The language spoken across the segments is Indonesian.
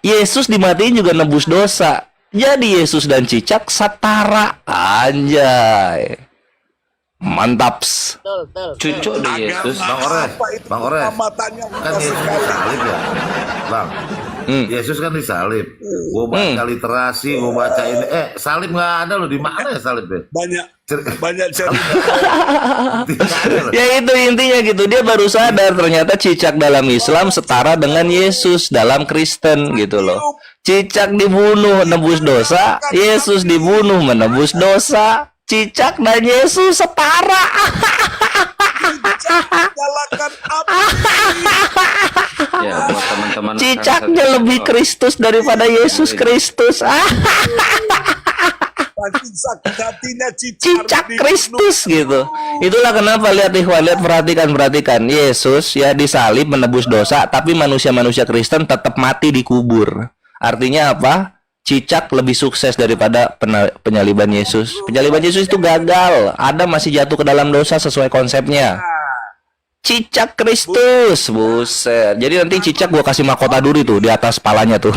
Yesus dimatiin juga nebus dosa. Jadi Yesus dan cicak setara. Anjay. Mantaps. Cucu di Yesus. Bang Ores, kan Yesus disalib ya, Bang. Yesus kan disalib. Gua baca literasi, gua baca ini. Salib nggak ada loh, di mana ya salib ya? Banyak cerita. Ya itu intinya gitu. Dia baru sadar ternyata cicak dalam Islam setara dengan Yesus dalam Kristen gitu loh. Cicak dibunuh menebus dosa, Yesus dibunuh menebus dosa. Cicak dan Yesus setara. Nyalakan api. Ya, buat teman-teman. Cicaknya lebih Kristus daripada Yesus Kristus. Saking sakit hatinya Cicak Kristus gitu. Itulah kenapa lihat Ikhwan, lihat perhatikan. Yesus ya disalib menebus dosa, tapi manusia-manusia Kristen tetap mati dikubur. Artinya apa? Cicak lebih sukses daripada penyaliban Yesus. Penyaliban Yesus itu gagal. Adam masih jatuh ke dalam dosa sesuai konsepnya. Cicak Kristus, buset. Jadi nanti cicak gua kasih mahkota duri tuh di atas palanya tuh.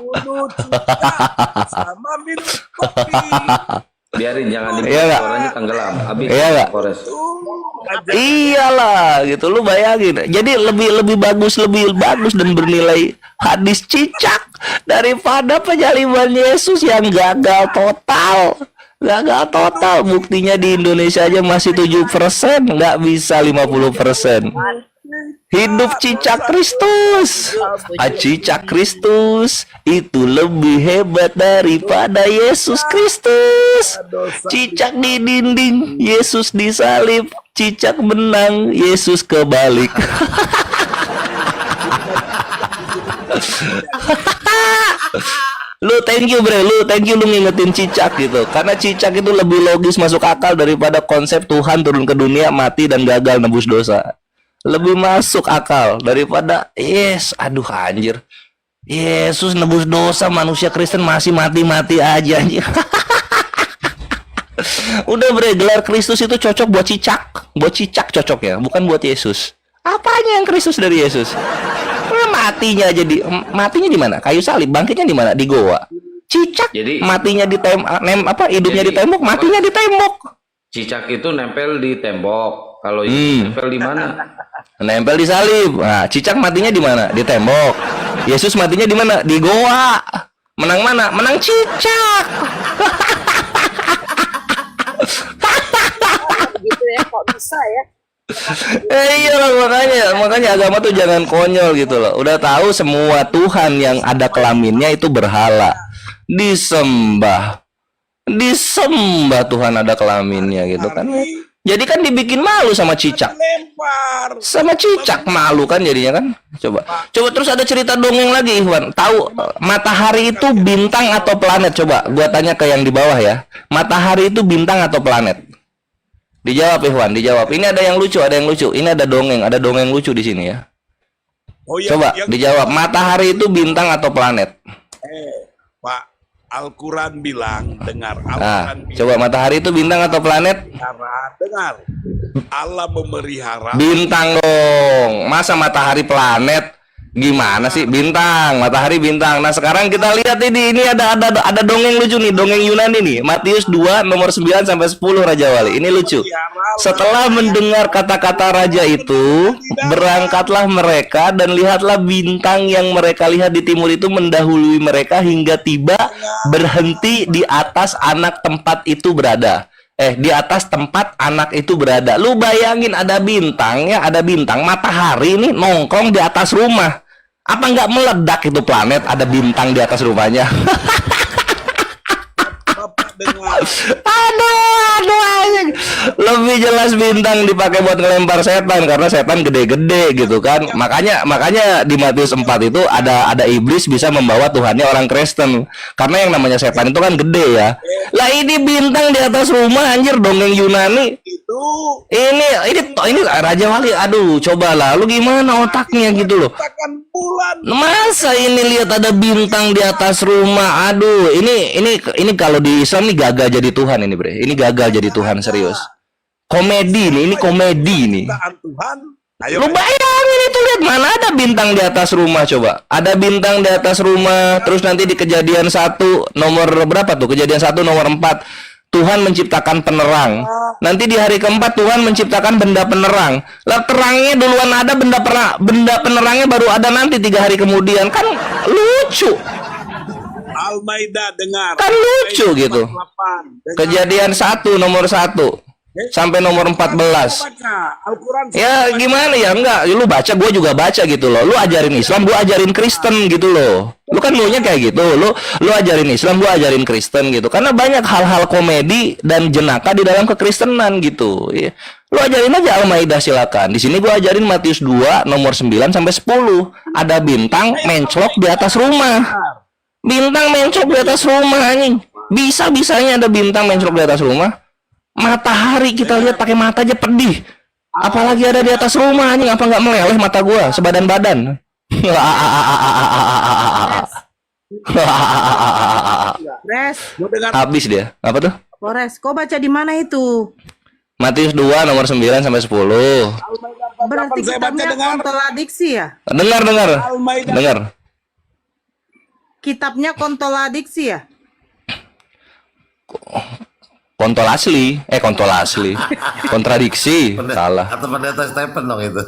bunuh cicak sama minum kopi. Biarin, jangan Iya nggak? suaranya tenggelam. Habis Iya nggak? Polres. Iyalah gitu, lu bayangin. Jadi lebih bagus dan bernilai hadis cicak daripada penyaliban Yesus yang gagal total. Buktinya di Indonesia aja masih 7%, nggak bisa 50%. Hidup cicak Kristus. Cicak Kristus itu lebih hebat daripada Yesus Kristus. Cicak di dinding, Yesus disalib. Cicak menang, Yesus kebalik. Lu thank you bre, lu ngingetin cicak gitu. Karena cicak itu lebih logis masuk akal daripada konsep Tuhan turun ke dunia, mati dan gagal nebus dosa. Lebih masuk akal daripada aduh anjir. Yesus nebus dosa, manusia Kristen masih mati-mati aja anjir. Udah bre, gelar Kristus itu cocok buat cicak. Buat cicak cocok ya, bukan buat Yesus. Apanya yang Kristus dari Yesus? Matinya jadi matinya di mana? Kayu salib. Bangkitnya di mana? Di goa. Cicak Jadi, matinya di hidupnya jadi, di tembok, matinya di tembok. Cicak itu nempel di tembok. Kalau Yesus nempel di mana? Nempel di salib. Nah, cicak matinya di mana? Di tembok. Yesus matinya di mana? Di goa. Menang mana? Menang cicak. Gitu ya, kok bisa ya? Iyalah makanya agama tuh jangan konyol gitu loh. Udah tahu semua Tuhan yang ada kelaminnya itu berhala. Disembah Tuhan ada kelaminnya gitu kan. Jadi kan dibikin malu sama cicak. Lempar. Sama cicak malu kan jadinya kan. Coba terus ada cerita dongeng lagi Ikhwan. Tahu matahari itu bintang atau planet? Coba gua tanya ke yang di bawah ya. Matahari itu bintang atau planet? Dijawab Ikhwan, dijawab. Ini ada yang lucu. Ini ada dongeng lucu di sini ya. Oh, Coba dijawab. Matahari itu bintang atau planet? Pak, Al-Quran bilang, dengar. Nah, coba matahari itu bintang atau planet? Dengar. Allah memelihara. Bintang dong. Masa matahari planet? Gimana sih? Bintang, matahari bintang. Nah, sekarang kita lihat ini ada dongeng lucu nih, dongeng Yunani nih. Matius 2 nomor 9 sampai 10 Raja Wali. Ini lucu. Setelah mendengar kata-kata raja itu, berangkatlah mereka dan lihatlah bintang yang mereka lihat di timur itu mendahului mereka hingga tiba berhenti di atas anak tempat itu berada. Di atas tempat anak itu berada. Lu bayangin ada bintang ya, ada bintang matahari nih nongkrong di atas rumah. Apa nggak meledak itu planet ada bintang di atas rumahnya? Bapak dengar. Aduh, lebih jelas bintang dipakai buat ngelempar setan karena setan gede-gede gitu kan. Makanya di Matius 4 itu ada iblis bisa membawa Tuhannya orang Kristen. Karena yang namanya setan itu kan gede ya. Lah ini bintang di atas rumah anjir, dongeng Yunani. Itu Ini Raja Wali, aduh cobalah lu gimana otaknya gitu loh. katakan bulan. Masa ini lihat ada bintang di atas rumah. Aduh, ini kalau di Islam nih gagal jadi Tuhan ini, Bre. Ini gagal jadi Tuhan serius. Komedi nih, ini komedi nih. Ciptaan Tuhan Ayo. Lu bayangin itu, lihat mana ada bintang di atas rumah coba. Ada bintang di atas rumah. Terus nanti di Kejadian 1 nomor berapa tuh? Kejadian 1 nomor 4. Tuhan menciptakan penerang. Nanti di hari keempat Tuhan menciptakan benda penerang. Lah terangnya duluan ada, benda penerangnya baru ada nanti 3 hari kemudian. Kan lucu. Al-Maidah dengar. Kan lucu gitu. 48. Dengar. Kejadian 1 nomor 1 sampai nomor 14. Baca Al-Quran. Ya gimana ya, enggak, lu baca, gue juga baca gitu loh. Lu ajarin Islam, gue ajarin Kristen gitu loh. Lu kan maunya kayak gitu. Lu ajarin Islam, gue ajarin Kristen gitu. Karena banyak hal-hal komedi dan jenaka di dalam kekristenan gitu. Ya. Lu ajarin aja Al-Maidah silakan. Di sini gue ajarin Matius 2 nomor 9 sampai 10. Ada bintang menclok di atas rumah. Bintang menclok di atas rumah anjing. Bisa-bisanya ada bintang menclok di atas rumah. Matahari kita lihat pakai mata aja pedih. Apalagi ada di atas rumah anjing, apa nggak meleleh mata gua sebadan-badan. Res, Gua dengar Habis dia. Apa tuh? Polres, kau baca di mana itu? Matius 2 nomor 9 sampai 10. Al-Maidah 48. Berarti Saya baca kitabnya dengar. kontradiksi ya? Dengar. Al-Maidah. Dengar. Kitabnya kontradiksi ya? Kontol asli. Kontradiksi. Salah. Atau pendeta Stephen dong itu.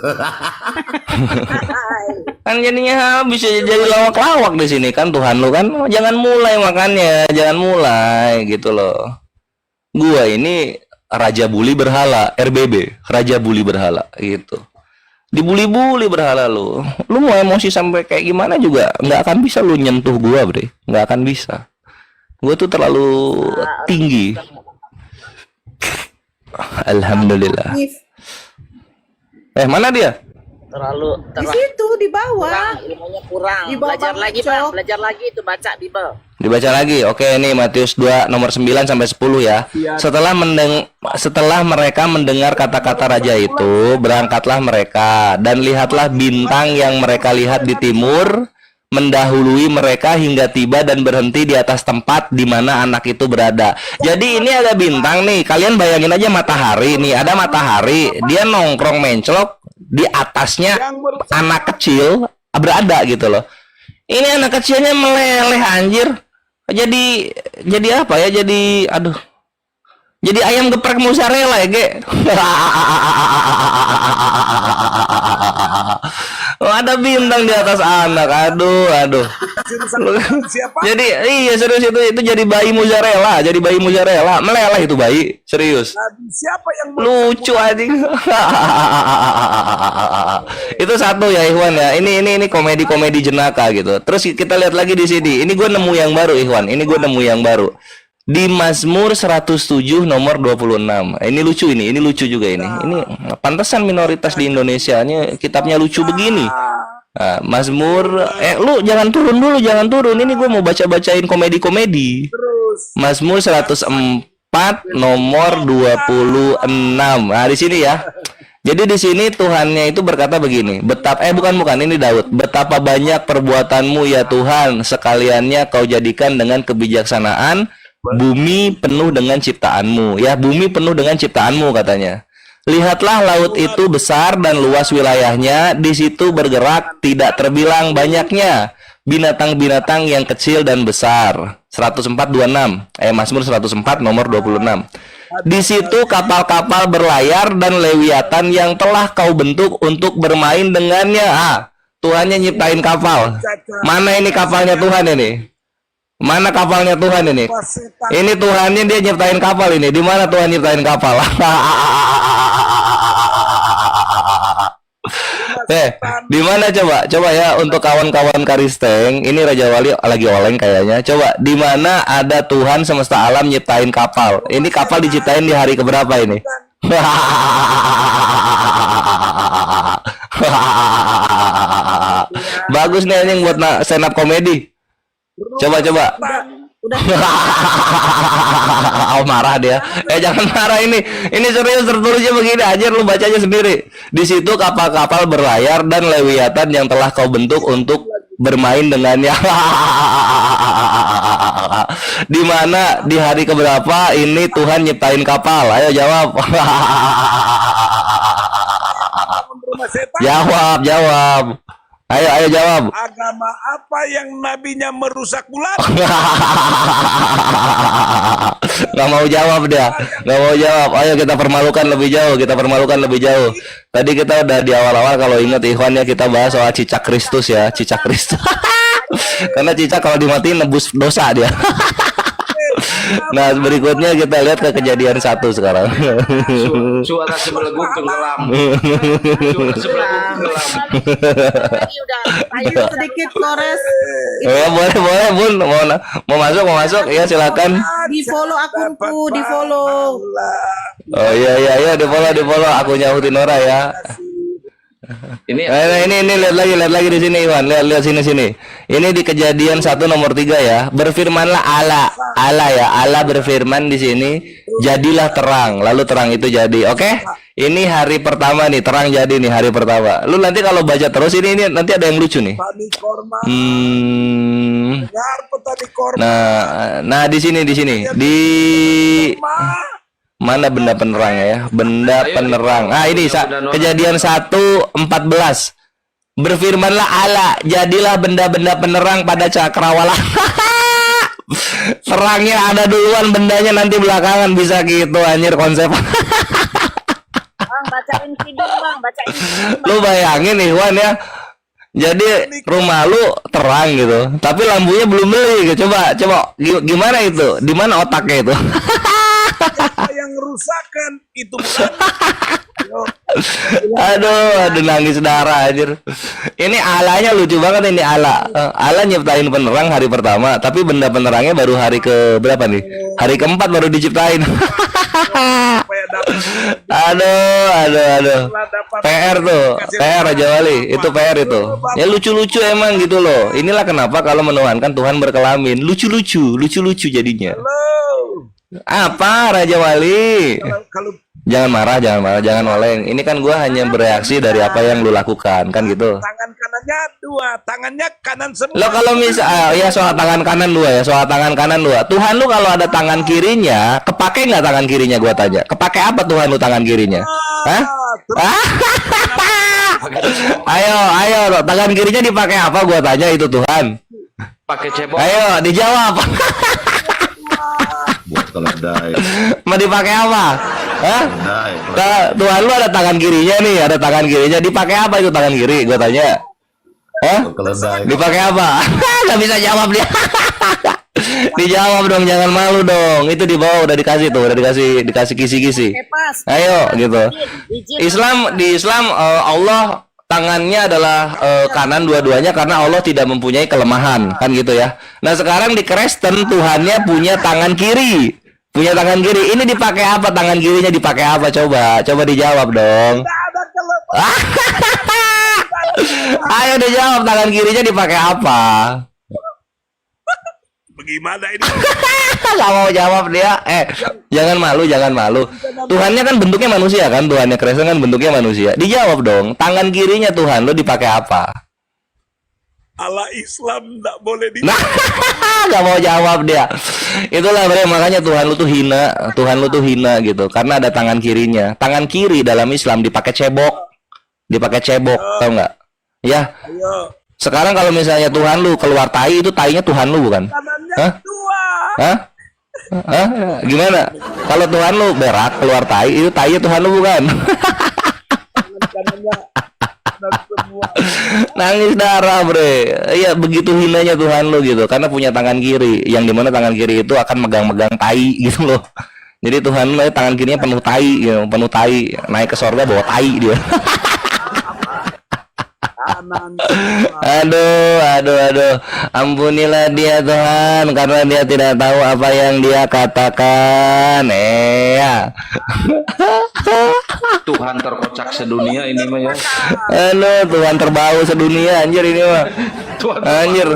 Kan jadinya bisa jadi lawak-lawak di sini kan Tuhan lu kan. Oh, jangan mulai makanya, jangan mulai gitu loh. Gua ini raja bully berhala, RBB, raja bully berhala gitu. Dibully-bully berhala lu. Lu mau emosi sampai kayak gimana juga nggak akan bisa lu nyentuh gua, Bre. Nggak akan bisa. Gua tuh terlalu tinggi. Alhamdulillah. Mana dia? Di situ, di bawah. Ilmunya kurang. Di bawah Belajar Bang lagi, Ucok. Bang. Belajar lagi itu baca Bible. Dibaca lagi. Oke, ini Matius 2 nomor 9 sampai 10 ya. Setelah mereka mendengar kata-kata raja itu, berangkatlah mereka dan lihatlah bintang yang mereka lihat di timur mendahului mereka hingga tiba dan berhenti di atas tempat di mana anak itu berada. Jadi ini ada bintang nih. Kalian bayangin aja matahari nih, ada matahari, dia nongkrong menclok di atasnya anak kecil berada gitu loh. Ini anak kecilnya meleleh anjir. Jadi apa ya? Jadi ayam geprek mozzarella ya, Ge. Oh, ada bintang di atas anak. Aduh. Siapa? Jadi iya serius itu jadi bayi mozzarella, meleleh itu bayi, serius. Siapa yang Lucu anjing. Itu satu ya Ikhwan ya. Ini komedi-komedi jenaka gitu. Terus kita lihat lagi di sini. Ini gue nemu yang baru Ikhwan. Di Mazmur 107 nomor 26. Ini lucu juga ini. Ini pantesan minoritas di Indonesia ini kitabnya lucu begini. Nah, Mazmur lu jangan turun. Ini gue mau bacain komedi-komedi. Mazmur 104 nomor 26. Nah, di sini ya. Jadi di sini Tuhannya itu berkata begini, bukan ini Daud. Betapa banyak perbuatanmu ya Tuhan, sekaliannya kau jadikan dengan kebijaksanaan. Bumi penuh dengan ciptaanmu. Ya, bumi penuh dengan ciptaanmu katanya. Lihatlah laut itu besar dan luas wilayahnya. Di situ bergerak tidak terbilang banyaknya binatang-binatang yang kecil dan besar. 104:26. Mazmur 104 nomor 26. Di situ kapal-kapal berlayar dan lewiatan yang telah kau bentuk untuk bermain dengannya. Tuhannya nyiptain kapal. Mana ini kapalnya Tuhan ini? Mana kapalnya Tuhan ini? Ini Tuhannya dia nyiptain kapal ini. Di mana Tuhan nyiptain kapal? Di mana coba? Coba ya untuk kawan-kawan Karisteng, ini Raja Wali lagi oleng kayaknya. Coba di mana ada Tuhan semesta alam nyiptain kapal? Ini kapal diciptain di hari keberapa ini? Bagus nih anjing buat stand up komedi. Coba. Oh, marah dia. Jangan marah ini. Ini serius tertulisnya begini aja, lu baca aja sendiri. Di situ kapal-kapal berlayar dan lewiatan yang telah kau bentuk untuk bermain dengannya. Di mana di hari keberapa ini Tuhan nyiptain kapal? Ayo jawab. Jawab, jawab. Ayo jawab. Agama apa yang nabinya merusak bulan? Nggak mau jawab dia, nggak mau jawab. Ayo kita permalukan lebih jauh, kita permalukan lebih jauh. Tadi kita udah di awal-awal kalau ingat Ikhwan ya, kita bahas soal cicak Kristus ya, cicak Kristus. Karena cicak kalau dimatiin nebus dosa dia. Nah berikutnya kita lihat ke kejadian 1 sekarang. Suara sebeleguk tenggelam. Suara sebeleguk tenggelam. Lagi udah Ayo sedikit kores. Ya boleh Bun, mau masuk ya silakan. Di follow akunku, di follow. Oh iya di follow akunnya Hutinora ya. Ini Ini lihat lagi di sini Iwan, lihat sini. Ini di kejadian 1 nomor 3 ya. Berfirmanlah Allah ya, Allah berfirman di sini, jadilah terang, lalu terang itu jadi. Oke? Ini hari pertama nih, terang jadi nih hari pertama. Lu nanti kalau baca terus ini nanti ada yang lucu nih. Petani korma. Dengar petani korma. Nah di sini di mana benda penerang ya? Benda penerang. Ah ini kejadian 1:14. Berfirmanlah Allah, jadilah benda-benda penerang pada cakrawala. Terangnya ada duluan, bendanya nanti belakangan, bisa gitu anjir konsep. Bang, bacain kidung bang, bacain kidung, bang. Lu bayangin nih Wan ya. Jadi rumah lu terang gitu, tapi lampunya belum beli gitu. Coba gimana itu? Di mana otaknya itu? Siapa yang rusakan itu bukan? Aduh nangis darah anjir. Ini alanya lucu banget ini Allah. Allah nyiptain penerang hari pertama, tapi benda penerangnya baru hari ke berapa nih? Hari keempat baru diciptain. Supaya dapat Aduh. PR tuh, PR Raja Wali, itu PR itu. Ya lucu-lucu emang gitu loh. Inilah kenapa kalau menuhankan Tuhan berkelamin, lucu-lucu jadinya. Halo. Apa Raja Wali? Kalau Jangan marah, jangan oleng. Ini kan gua hanya bereaksi dari apa yang lu lakukan, kan gitu. tangan kanannya 2, tangannya kanan semua. Lo kalau misal ya soal tangan kanan dua ya, soal tangan kanan dua. Tuhan lu kalau ada tangan kirinya, kepake nggak tangan kirinya? Gua tanya. Kepake apa Tuhan lu tangan kirinya? Hah? Ayo, tangan kirinya dipakai apa? Gua tanya itu Tuhan. pakai cebok. Ayo dijawab. Buat keledai. Mau dipakai apa? Hah? Keledai. Tuhan lu ada tangan kirinya nih, ada tangan kirinya. Dipakai apa itu tangan kiri? Gua tanya. Hah? Keledai. Dipakai apa? Gak bisa jawab dia. Dijawab dong, jangan malu dong. Itu di bawah udah dikasih tuh, udah dikasih kisi-kisi. Pas. Ayo gitu. Izin. Di Islam Allah tangannya adalah kanan dua-duanya karena Allah tidak mempunyai kelemahan, kan gitu ya. Nah, sekarang di Kristen Tuhannya punya tangan kiri. Punya tangan kiri. Ini dipakai apa? Tangan kirinya dipakai apa? Coba dijawab dong. Ada kalau Ayo dijawab, tangan kirinya dipakai apa? bagaimana ini? Gak mau jawab dia. Jangan malu. Tuhannya kan bentuknya manusia kan, Tuhannya Kristen kan bentuknya manusia. Dijawab dong, tangan kirinya Tuhan lo dipakai apa? Allah Islam tidak boleh di. Nah, gak mau jawab dia. Itulah makanya Tuhan lu tuh hina gitu, karena ada tangan kirinya. Tangan kiri dalam Islam dipakai cebok, tau nggak? Ya. Ayo. Sekarang kalau misalnya Tuhan lu keluar tai, itu tainya Tuhan lu bukan? Kanannya Hah? 2. Hah? Gimana? Kalau Tuhan lu berak keluar tai, itu tainya Tuhan lu bukan? Kanannya dan semua. Nangis darah bre. Iya begitu hinanya Tuhan lu gitu, karena punya tangan kiri, yang dimana tangan kiri itu akan megang-megang tai gitu loh. Jadi Tuhan lu tangan kirinya penuh tai gitu, penuh tai, naik ke sorga bawa tai dia. Kanan. Aduh. Ampunilah dia Tuhan, karena dia tidak tahu apa yang dia katakan. Ya. Tuhan terkocak sedunia ini mah ya. Tuhan terbau sedunia anjir ini mah. Anjir.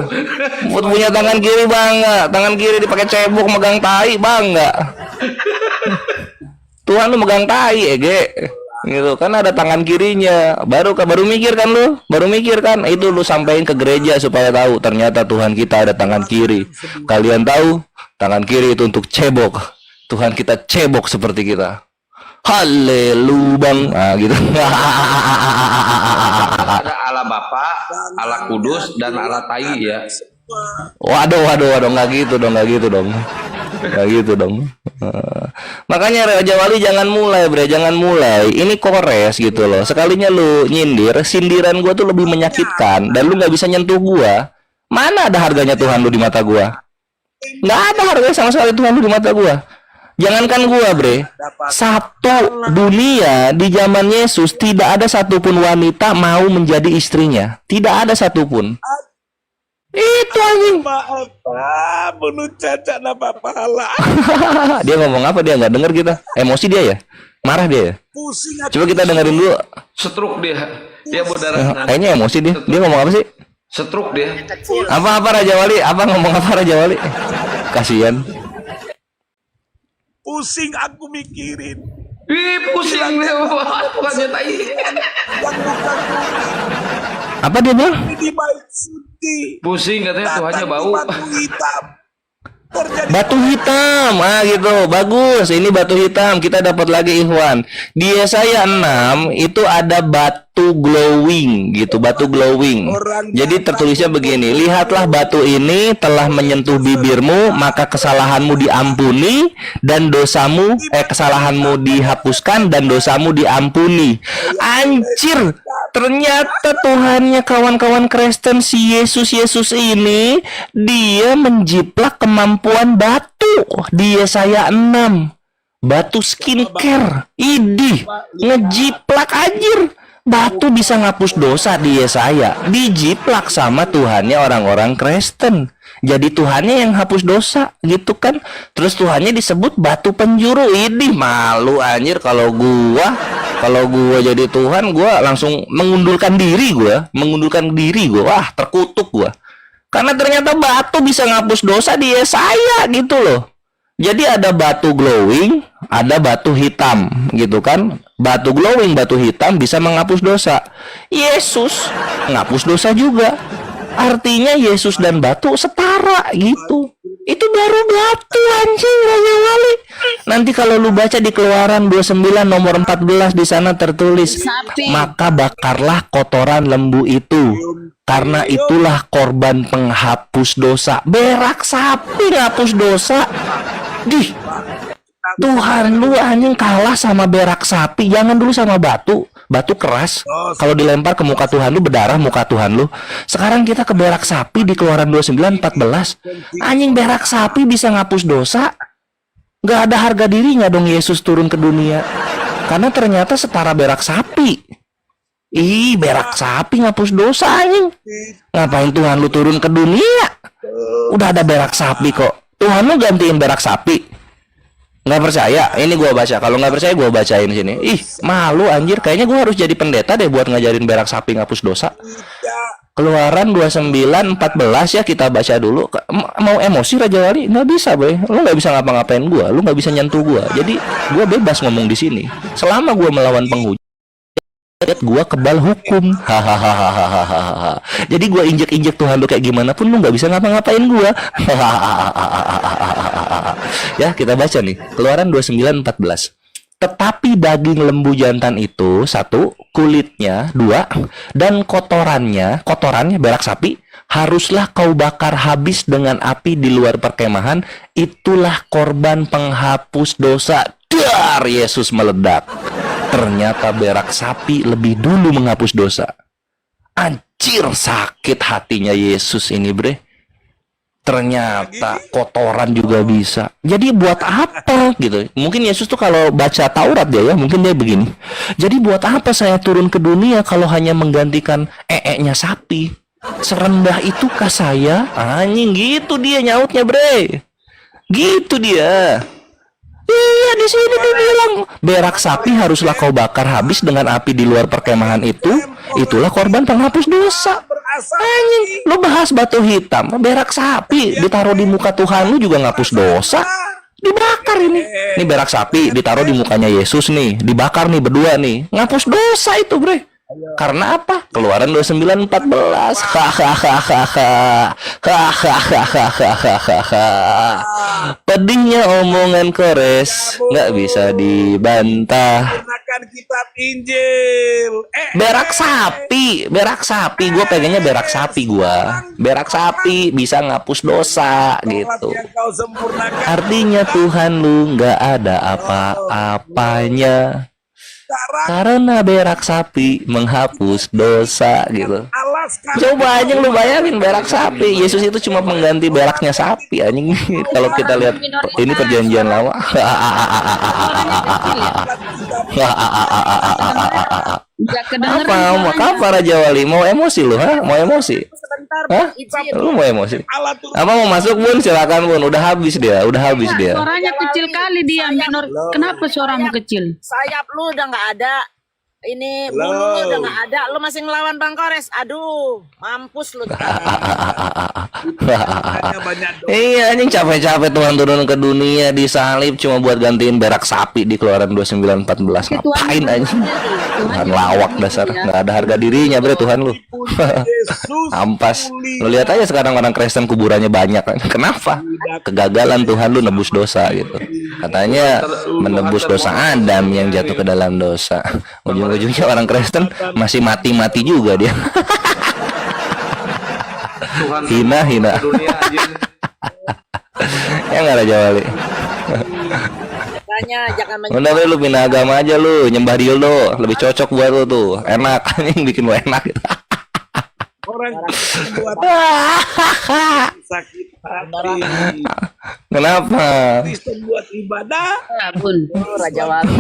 Punya tangan kiri bangga, tangan kiri dipakai cebok megang tai bangga. Tuhan lu megang tai Ege. Gitu kan, ada tangan kirinya. Baru mikir kan lu? Baru mikir kan? Itu lu sampaikan ke gereja supaya tahu ternyata Tuhan kita ada tangan kiri. Kalian tahu? Tangan kiri itu untuk cebok. Tuhan kita cebok seperti kita. Haleluya bang. Nah, gitu. Ada Allah Bapa, Allah Kudus, dan Allah Tai ya. Waduh, nggak gitu dong. Nggak gitu dong. Makanya Raja Wali jangan mulai, bre, jangan mulai. Ini kores gitu loh. Sekalinya lu nyindir, sindiran gua tuh lebih menyakitkan dan lu nggak bisa nyentuh gua. Mana ada harganya Tuhan lu di mata gua? Nggak ada harganya sama sekali Tuhan lu di mata gua. Jangankan gua, bre, satu dunia di zaman Yesus tidak ada satupun wanita mau menjadi istrinya. Tidak ada satupun. Itu anjing. Apa bunuh cacat apa pahala. Dia ngomong apa, dia nggak denger kita. Emosi dia ya, marah dia ya. Pusing Coba kita dengerin dulu. Stroke dia. Dia berdarah. Kayaknya emosi dia. Dia ngomong apa sih? Stroke dia. Apa Raja Wali? Apa ngomong apa Raja Wali? Kasihan. pusing aku mikirin. Ih, pusing dia bukannya tai. Apa dia bilang? Di bait suci. Pusing katanya Tuhannya bau. Batu hitam. Terjadi Batu hitam, gitu, bagus. Ini batu hitam, kita dapat lagi Ikhwan. Di Yesaya 6 itu ada batu glowing, gitu, batu glowing. Jadi tertulisnya begini: lihatlah batu ini telah menyentuh bibirmu, maka kesalahanmu diampuni dan dosamu, kesalahanmu dihapuskan dan dosamu diampuni. Anjir, ternyata Tuhannya kawan-kawan Kristen, si Yesus ini dia menjiplak kemampuan batu di Yesaya 6. Batu skincare. Idih, ngejiplak anjir. Batu bisa ngapus dosa di Yesaya. Dijiplak sama Tuhannya orang-orang Kristen. Jadi Tuhannya yang hapus dosa, gitu kan. Terus Tuhannya disebut batu penjuru. Idih, malu anjir kalau gua jadi Tuhan, gua langsung mengundurkan diri gua. Wah, terkutuk gua. Karena ternyata batu bisa ngapus dosa di Yesaya, gitu loh. Jadi ada batu glowing, ada batu hitam, gitu kan. Batu glowing, batu hitam bisa menghapus dosa. Yesus ngapus dosa juga. Artinya Yesus dan batu setara, gitu. Itu baru batu anjing, Raja Wali. Nanti kalau lu baca di Keluaran 29 nomor 14, di sana tertulis, maka bakarlah kotoran lembu itu, karena itulah korban penghapus dosa. Berak sapi ngapus dosa. Dih, Tuhan lu anjing kalah sama berak sapi. Jangan dulu sama batu. Batu keras, kalau dilempar ke muka Tuhan lu berdarah muka Tuhan lu. Sekarang kita ke berak sapi di Keluaran 29:14. Anjing, berak sapi bisa ngapus dosa. Gak ada harga dirinya dong Yesus turun ke dunia. Karena ternyata setara berak sapi. Ih, berak sapi ngapus dosa anjing. Ngapain Tuhan lu turun ke dunia? Udah ada berak sapi kok. Tuhan lu gantiin berak sapi. Nggak percaya? Ini gua baca. Kalau nggak percaya gua bacain sini. Ih, malu anjir. Kayaknya gua harus jadi pendeta deh buat ngajarin berak sapi ngapus dosa. Keluaran 29:14 ya, kita baca dulu. Mau emosi Raja Wali? Nggak bisa, boy. Lu nggak bisa ngapa-ngapain gua. Lu nggak bisa nyentuh gua. Jadi gua bebas ngomong di sini. Selama gua melawan penghujat, gua kebal hukum. Hahaha. Jadi gua injek-injek Tuhan lu kayak gimana pun lu nggak bisa ngapa-ngapain gua. Ya, kita baca nih. Keluaran 29:14. Tetapi daging lembu jantan itu, 1, kulitnya, 2, dan kotorannya berak sapi, haruslah kau bakar habis dengan api di luar perkemahan. Itulah korban penghapus dosa. Dar, Yesus meledak. Ternyata berak sapi lebih dulu menghapus dosa. Anjir, sakit hatinya Yesus ini, bre. Ternyata kotoran juga bisa. Jadi buat apa gitu? Mungkin Yesus tuh kalau baca Taurat dia ya, mungkin dia begini. Jadi buat apa saya turun ke dunia kalau hanya menggantikan nya sapi? Serendah itukah saya? Anjing, gitu dia nyautnya, bre. Gitu dia. Iya, di sini dibilang berak sapi haruslah kau bakar habis dengan api di luar perkemahan itu. Itulah korban penghapus dosa. Anjing, lu bahas batu hitam, berak sapi ditaruh di muka Tuhan lu juga ngapus dosa. Dibakar ini. Ini berak sapi ditaruh di mukanya Yesus nih, dibakar nih berdua nih. Ngapus dosa itu, bre. Karena apa? Keluaran 29:14. Hahaha. Pedihnya omongan Kores nggak bisa dibantah. Gunakan kitab Injil. Berak sapi. Gue pengennya berak sapi berak sapi bisa ngapus dosa gitu. Yang kau sempurnakan Artinya Tuhan lu nggak ada apa-apanya. Karena berak sapi menghapus dosa gitu. alas Coba aja lu bayangin berak sapi. Yesus itu cuma pengganti beraknya sapi anjing. Kalau kita lihat ini perjanjian lama. Nggak kedengeran Apa Raja Wali mau emosi lu? Mau emosi? Sebentar, Hah? Bang, izin. Lu mau emosi? Allah tuh. Apa mau masuk Bun? Silakan Bun. Udah habis dia. suaranya kecil kali dia minor. Kenapa suaramu kecil? Sayap lu udah nggak ada. Ini bulu lu udah nggak ada. Lu masih ngelawan Bang Kores. Aduh, mampus lu. Hanya banyak doa. Iya anjing capek-capek Tuhan turun ke dunia disalib cuma buat gantiin berak sapi di Keluaran 29:14. Ngapain anjing? Tuhan lawak dasar, nggak ada harga dirinya bre Tuhan lu. Yesus Ampas. Lu lihat aja sekarang orang Kristen kuburannya banyak. Kenapa? Kegagalan Tuhan lu nebus dosa gitu. Katanya menebus dosa Adam yang jatuh ke dalam dosa. Ujung-ujungnya orang Kristen masih mati-mati juga dia. Tuhan Hina. dunia anjing. Ya nggak Raja Wali. Makanya jangan Udah bre, lu pindah agama aja lu, nyembah dildo, lebih cocok buat lu tuh. Enak, anjing bikin lu enak gitu. Orang buat sakit hati. Kenapa? Kristen buat ibadah. Ya bun. Raja Wali.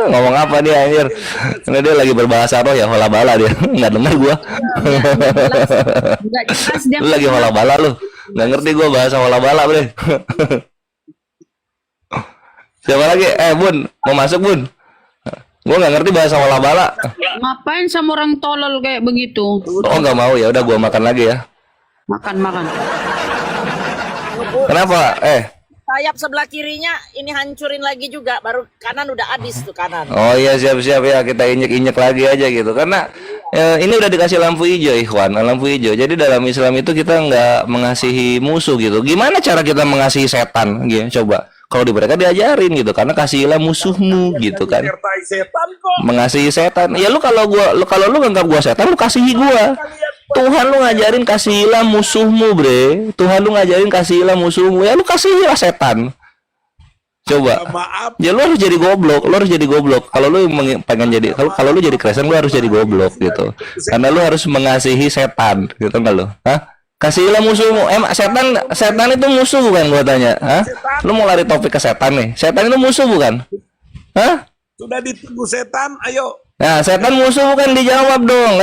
Ngomong apa dia anjir? Ini dia lagi berbahasa roh ya, hola bala dia. Nggak denger gua. Nggak jelas dia. Lu lagi hola bala lu. Nggak ngerti gua bahasa hola bala, bre. Siapa lagi? Bun, mau masuk Bun? Gua nggak ngerti bahasa hola bala. Ngapain sama orang tolol kayak begitu? Oh nggak mau ya, udah gua makan lagi ya. Makan. Kenapa? Sayap sebelah kirinya ini hancurin lagi juga. Baru kanan udah habis tuh kanan. Oh iya siap-siap ya, kita injek-injek lagi aja gitu karena ini udah dikasih lampu hijau Ikhwan, lampu hijau. Jadi dalam Islam itu kita nggak mengasihi musuh gitu. Gimana cara kita mengasihi setan? Gitu, coba. Kalau di mereka diajarin gitu, karena kasihilah musuhmu gitu kan. Sertai setan kok. Mengasihi setan. Ya lu kalau lu nganggap gua setan, lu kasihi gua. Tuhan lu ngajarin kasihilah musuhmu, bre. Tuhan lu ngajarin kasihilah musuhmu. Ya lu kasihilah setan. Coba. Maaf. Ya lu harus jadi goblok. Kalau lu pengen jadi kalau lu jadi Kristen lu harus jadi goblok gitu. Karena lu harus mengasihi setan, gitu enggak lu? Hah? Kasihilah musuhmu. Setan itu musuh bukan gua tanya? Hah? Lu mau lari topik ke setan nih. Setan itu musuh bukan? Hah? Sudah ditunggu setan, ayo. Nah, setan musuh bukan, dijawab dong.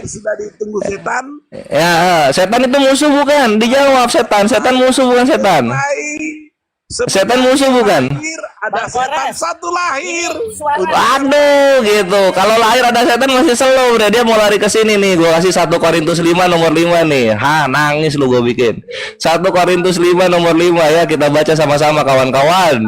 Sudah ditunggu setan. Ya, setan itu musuh bukan? Dijawab setan. Setan musuh bukan setan? Setan musuh bukan? Ada setan satu lahir. Waduh, gitu. Kalau lahir ada setan masih slow, udah dia mau lari ke sini nih. Gua kasih 1 Korintus 5 nomor 5 nih. Nangis lu gua bikin. 1 Korintus 5 nomor 5 ya, kita baca sama-sama kawan-kawan.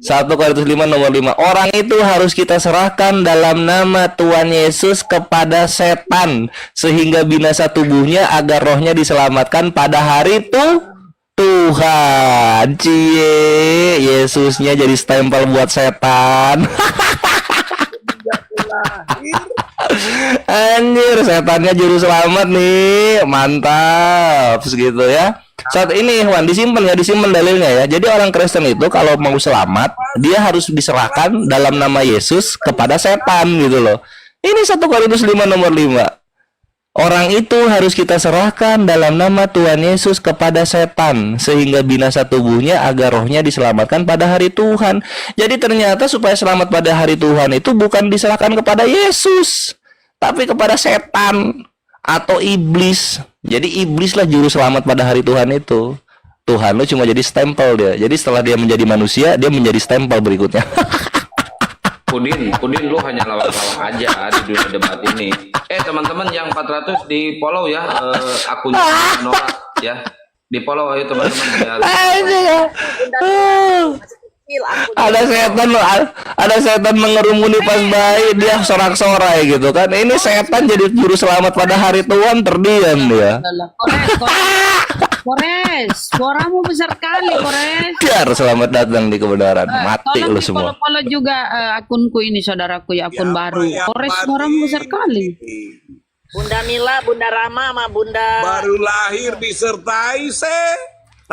1 Korintus 5 nomor 5. Orang itu harus kita serahkan dalam nama Tuhan Yesus kepada setan sehingga binasa tubuhnya agar rohnya diselamatkan pada hari Tuhan. Cie, Yesusnya jadi stempel buat setan. Anjir, setannya juru selamat nih. Mantap segitu ya. Saat ini Wan disimpan dalilnya ya. Jadi orang Kristen itu kalau mau selamat, dia harus diserahkan dalam nama Yesus kepada setan gitu loh. Ini 1 Korintus 5 nomor 5. Orang itu harus kita serahkan dalam nama Tuhan Yesus kepada setan sehingga binasa tubuhnya agar rohnya diselamatkan pada hari Tuhan. Jadi ternyata supaya selamat pada hari Tuhan itu bukan diserahkan kepada Yesus, tapi kepada setan atau iblis. Jadi iblis lah juru selamat pada hari Tuhan itu. Tuhan lu cuma jadi stempel dia. Jadi setelah dia menjadi manusia, dia menjadi stempel berikutnya. Pudin lu hanya lawak-lawak aja di dunia debat ini. Teman-teman yang 400 di follow ya akunnya Nora ya. Di follow ayo teman-teman ya. kecil, aku Ada setan loh, ada setan mengerumuni pas bayi, dia sorak-sorai gitu kan. Ini setan jadi juru selamat pada hari Tuhan, terdiam dia. Kores, suaramu besar kali, Kores. Biar selamat datang di kebenaran. Mati Tolong lu semua. follow juga akunku ini, saudaraku ya, akun baru. Kores, suaramu besar kali. Bunda Mila, Bunda Rama, sama Bunda. Baru lahir disertai setan.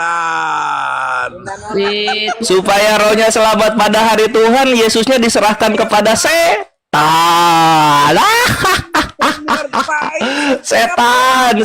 Supaya rohnya selamat pada hari Tuhan, Yesusnya diserahkan kepada setan. Setan,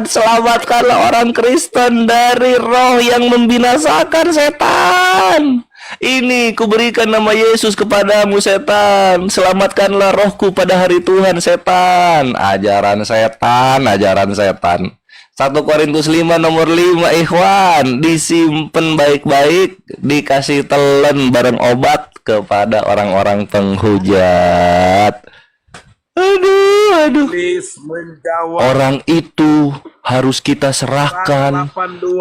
selamatkanlah orang Kristen dari roh yang membinasakan setan. Ini kuberikan nama Yesus kepadamu setan. Selamatkanlah rohku pada hari Tuhan setan. Ajaran setan, ajaran setan. 1 Korintus 5 nomor 5 ikhwan, disimpan baik-baik, dikasih telan bareng obat kepada orang-orang penghujat. Aduh. Please menjawab. Orang itu harus kita serahkan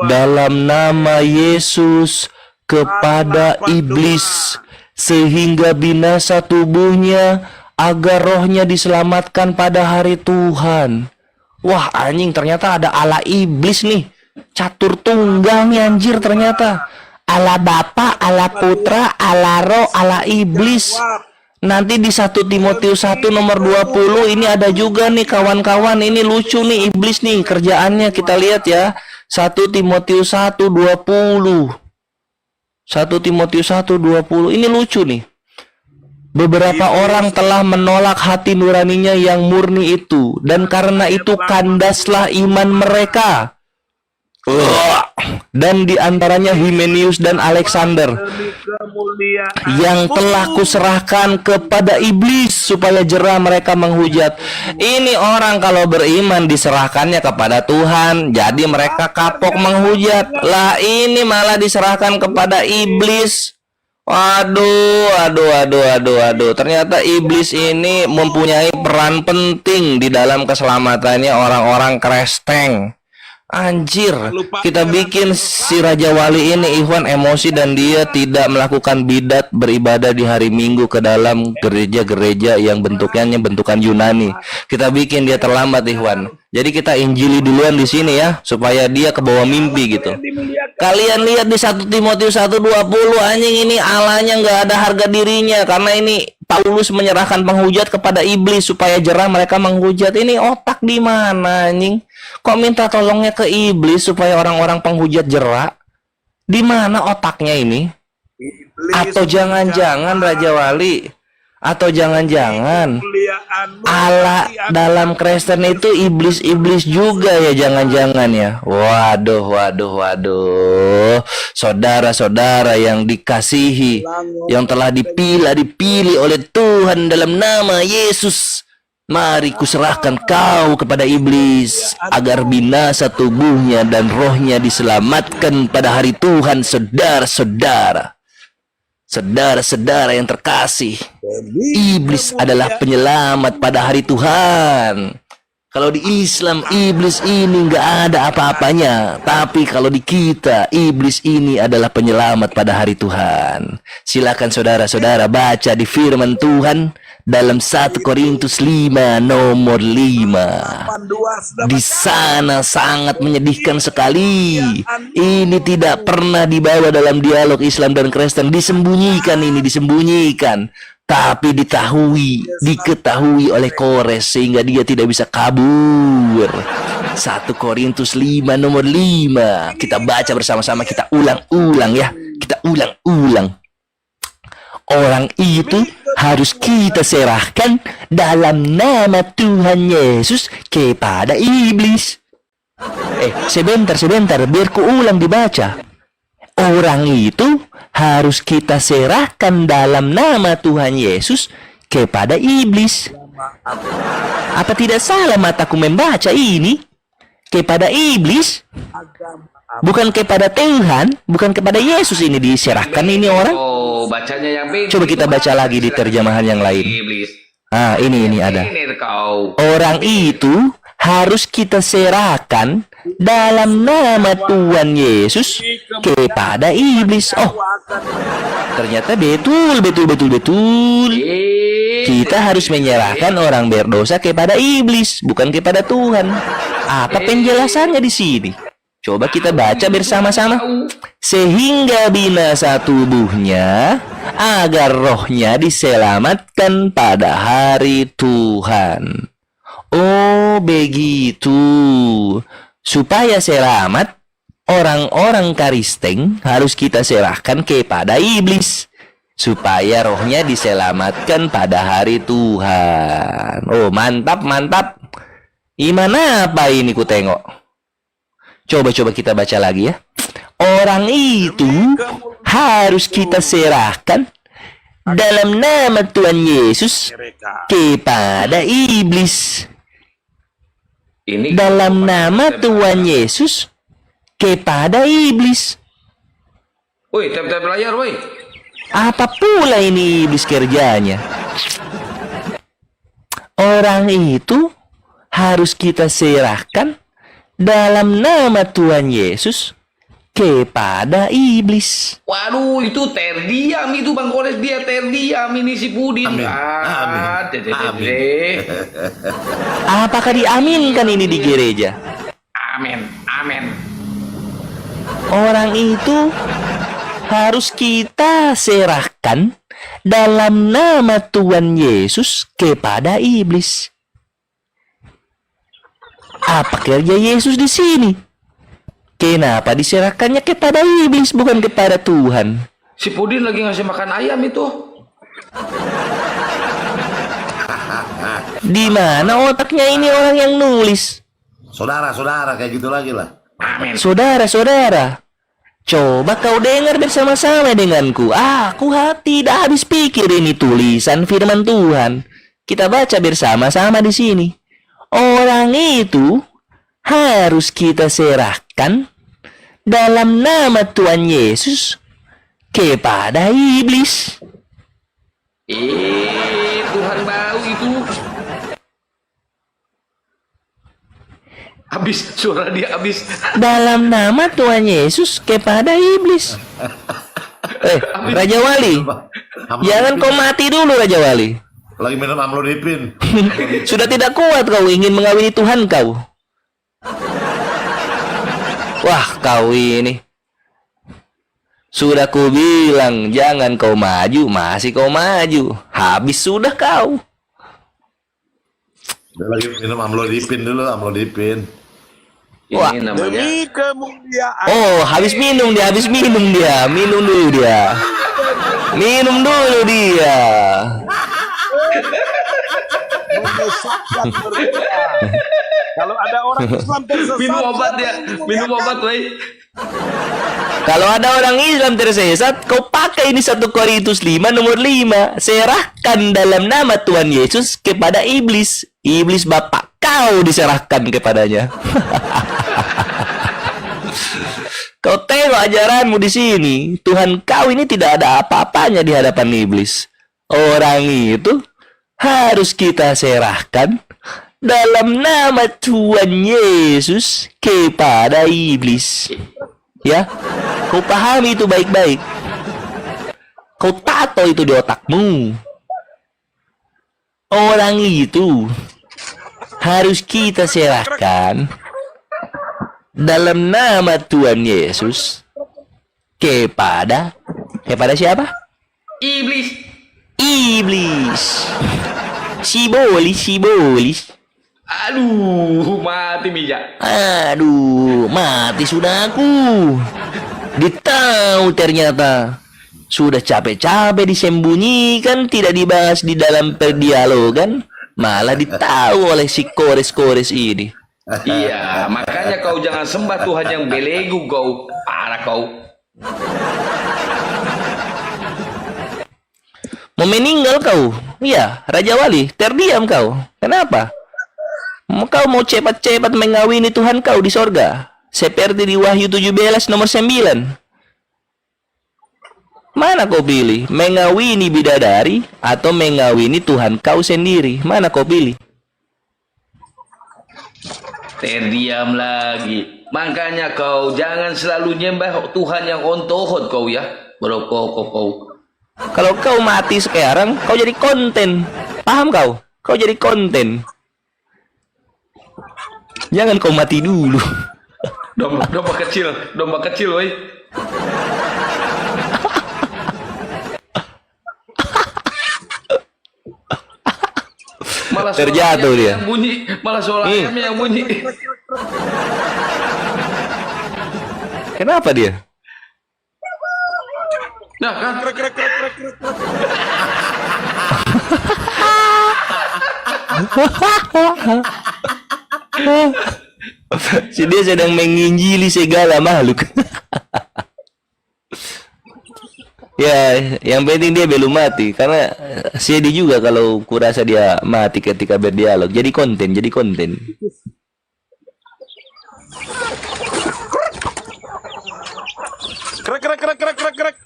dalam nama Yesus kepada iblis sehingga binasa tubuhnya agar rohnya diselamatkan pada hari Tuhan. Wah anjing, ternyata ada ala iblis nih. Catur tunggal nih anjir ternyata. Ala Bapa, ala Putra, ala Roh, ala iblis. Nanti di 1 Timotius 1 nomor 20 ini ada juga nih kawan-kawan. Ini lucu nih iblis nih kerjaannya, kita lihat ya. 1 Timotius 1:20. 1 Timotius 1:20 ini lucu nih. Beberapa orang telah menolak hati nuraninya yang murni itu, dan karena itu kandaslah iman mereka. Dan diantaranya Himenius dan Alexander yang telah kuserahkan kepada iblis supaya jera mereka menghujat. Ini orang kalau beriman diserahkannya kepada Tuhan, jadi mereka kapok menghujat. Lah ini malah diserahkan kepada iblis. Waduh. Ternyata iblis ini mempunyai peran penting di dalam keselamatannya orang-orang Kristen. Anjir, kita bikin si Raja Wali ini Ikhwan emosi dan dia tidak melakukan bidat beribadah di hari Minggu ke dalam gereja-gereja yang bentukannya bentukan Yunani. Kita bikin dia terlambat Ikhwan. Jadi kita injili duluan di sini ya, supaya dia ke bawah mimpi gitu. Kalian lihat di 1 Timotius 1:20 anjing, ini alanya nggak ada harga dirinya, karena ini Paulus menyerahkan penghujat kepada iblis supaya jera mereka menghujat. Ini otak di mana anjing? Kok minta tolongnya ke iblis supaya orang-orang penghujat jera? Di mana otaknya ini? Atau jangan-jangan Raja Wali? Atau jangan-jangan Allah dalam Kristen itu iblis-iblis juga ya, jangan-jangan ya. Waduh. Saudara-saudara yang dikasihi, yang telah dipilih oleh Tuhan dalam nama Yesus, mari kuserahkan kau kepada iblis agar binasa tubuhnya dan rohnya diselamatkan pada hari Tuhan. Saudara-saudara yang terkasih, iblis adalah penyelamat pada hari Tuhan. Kalau di Islam iblis ini nggak ada apa-apanya, tapi kalau di kita iblis ini adalah penyelamat pada hari Tuhan. Silakan saudara-saudara baca di firman Tuhan dalam 1 Korintus 5 nomor 5. Di sana sangat menyedihkan sekali. Ini tidak pernah dibawa dalam dialog Islam dan Kristen. Disembunyikan. Tapi diketahui oleh Kores sehingga dia tidak bisa kabur. 1 Korintus 5 nomor 5. Kita baca bersama-sama, kita ulang-ulang ya. Kita ulang-ulang. Orang itu harus kita serahkan dalam nama Tuhan Yesus kepada iblis. Sebentar, biar ku ulang dibaca. Orang itu harus kita serahkan dalam nama Tuhan Yesus kepada iblis. Apa tidak salah mataku membaca ini? Kepada iblis? Bukan kepada Tuhan, bukan kepada Yesus ini diserahkan ini orang. Oh, bacanya yang beda. Coba kita baca lagi di terjemahan yang lain. Ini ada. Orang itu harus kita serahkan dalam nama Tuhan Yesus kepada iblis. Oh, ternyata betul. Kita harus menyerahkan orang berdosa kepada iblis, bukan kepada Tuhan. Apa penjelasannya di sini? Coba kita baca bersama-sama. Sehingga binasa tubuhnya, agar rohnya diselamatkan pada hari Tuhan. Oh, begitu. Supaya selamat, orang-orang Karisteng harus kita serahkan kepada iblis. Supaya rohnya diselamatkan pada hari Tuhan. Oh, mantap. Iman apa ini ku tengok? Coba kita baca lagi ya. Orang itu harus kita serahkan dalam nama Tuhan Yesus kepada iblis. Ini Dalam nama Tuhan Yesus kepada iblis. Woi, tap layar, woi. Apa pula ini iblis kerjanya? Orang itu harus kita serahkan dalam nama Tuhan Yesus kepada iblis. Waduh, itu terdiam itu Bang Kores, dia terdiam ini si Pudin. Amin. Apakah diaminkan ini di gereja? Amin. Orang itu harus kita serahkan dalam nama Tuhan Yesus kepada iblis. Apa kerja Yesus di sini? Kenapa diserahkannya kepada iblis bukan kepada Tuhan? Si Pudin lagi ngasih makan ayam itu. Di mana otaknya ini orang yang nulis? Saudara kayak gitu lagi lah. Amin. Saudara, coba kau dengar bersama-sama denganku. Aku tidak habis pikir ini tulisan firman Tuhan. Kita baca bersama-sama di sini. Orang itu harus kita serahkan dalam nama Tuhan Yesus kepada iblis. Tuhan bau itu. Habis suara dia habis. Dalam nama Tuhan Yesus kepada iblis. Raja Wali, jangan kau mati dulu Raja Wali. Lagi minum amlodipin. Sudah tidak kuat kau ingin mengawini Tuhan kau. Wah, kau ini. Sudah ku bilang jangan kau maju, masih kau maju. Habis sudah kau. Lagi minum amlodipin dulu, amlodipin. Wah. Ini namanya. Demi kemuliaan. Oh, habis minum dia. Minum dulu dia. Menyesatkan mereka. Kalau ada orang Islam tersesat, Minum obat dia. Minum obat, woi. Kalau ada orang Islam tersesat, kau pakai ini 1 Korintus 5 nomor 5. Serahkan dalam nama Tuhan Yesus kepada iblis. Iblis bapak kau diserahkan kepadanya. Kau tengok ajaranmu di sini. Tuhan kau ini tidak ada apa-apanya di hadapan iblis. Orang itu harus kita serahkan dalam nama Tuhan Yesus kepada iblis. Ya, kau pahami itu baik-baik. Kau tato itu di otakmu. Orang itu harus kita serahkan dalam nama Tuhan Yesus kepada siapa? Iblis. Si bolis. Aduh, mati bijak. Aduh, mati sudah aku. Ditahu ternyata. Sudah capek-capek disembunyikan, tidak dibahas di dalam perdialogan, malah ditahu oleh si kores-kores ini. Iya, makanya kau jangan sembah Tuhan yang belegu kau. Parah kau. Mau meninggal kau? Iya, Raja Wali, terdiam kau. Kenapa? Kau mau cepat-cepat mengawini Tuhan kau di sorga, seperti di Wahyu 17 nomor 9. Mana kau pilih? Mengawini bidadari atau mengawini Tuhan kau sendiri? Mana kau pilih? Terdiam lagi. Makanya kau jangan selalu nyembah Tuhan yang ontohot kau ya. Bro kau. Kalau kau mati sekarang, kau jadi konten. Paham kau? Kau jadi konten. Jangan kau mati dulu. Domba kecil, woi. Malah Terjatuh dia. yang bunyi, malah suara ayamnya yang bunyi. Kenapa dia? Nah kan, Si dia sedang menginjili segala makhluk. Ya, yang penting dia belum mati karena sedih juga kalau kurasa dia mati ketika berdialog. Jadi konten. Krek.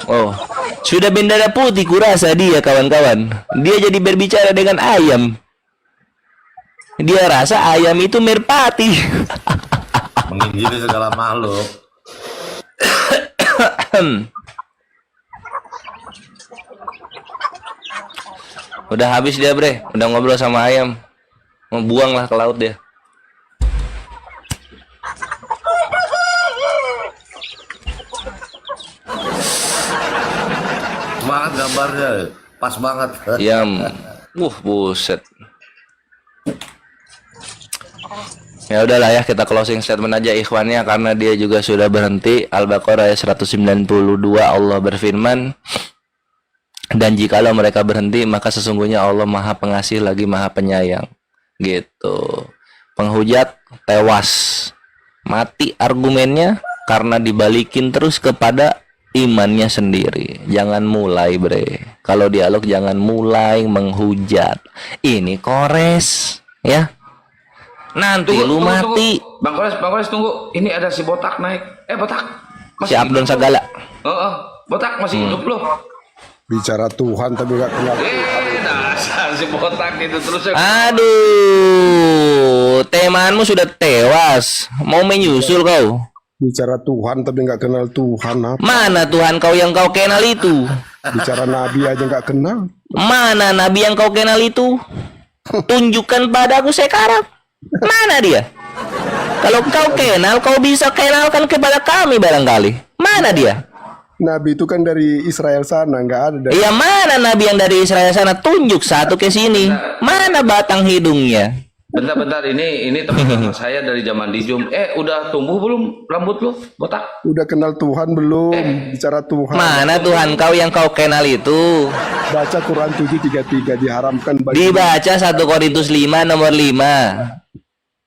Oh, sudah bendera putih kurasa dia kawan-kawan. Dia jadi berbicara dengan ayam. Dia rasa ayam itu merpati. Menginjili segala makhluk. Udah habis dia bre, udah ngobrol sama ayam. Mau buang lah ke laut dia. Semangat gambarnya, pas banget. Ayam, buset. Ya udahlah ya, kita closing statement aja ikhwannya karena dia juga sudah berhenti. Al-Baqarah ayat 192 Allah berfirman, dan jikalau mereka berhenti maka sesungguhnya Allah Maha Pengasih lagi Maha Penyayang. Gitu. Penghujat tewas. Mati argumennya karena dibalikin terus kepada imannya sendiri. Jangan mulai bre. Kalau dialog jangan mulai menghujat. Ini kores ya. Nanti lu mati. Bang Kores tunggu. Ini ada si botak naik. Botak. Si Abdon Sagala. Botak masih hidup loh. Bicara Tuhan tapi nggak kenal. Dasar si botak itu terus. Aduh, temanmu sudah tewas. Mau menyusul kau? Bicara Tuhan tapi nggak kenal Tuhan apa? Mana Tuhan kau yang kau kenal itu? Bicara Nabi aja nggak kenal. Mana Nabi yang kau kenal itu? Tunjukkan padaku sekarang. Mana dia? Kalau kau kenal, kau bisa kenalkan kepada kami barangkali. Mana dia? Nabi itu kan dari Israel sana, nggak ada. Iya, mana Nabi yang dari Israel sana? Tunjuk satu ke sini. Mana batang hidungnya? Bentar, ini teman-teman saya dari zaman dijum. Udah tumbuh belum rambut lu, botak? Udah kenal Tuhan belum? Bicara Tuhan. Mana Tuhan kau yang kau kenal itu? Baca Quran 7:33 diharamkan bagi. Dibaca 1 Korintus 5 nomor 5.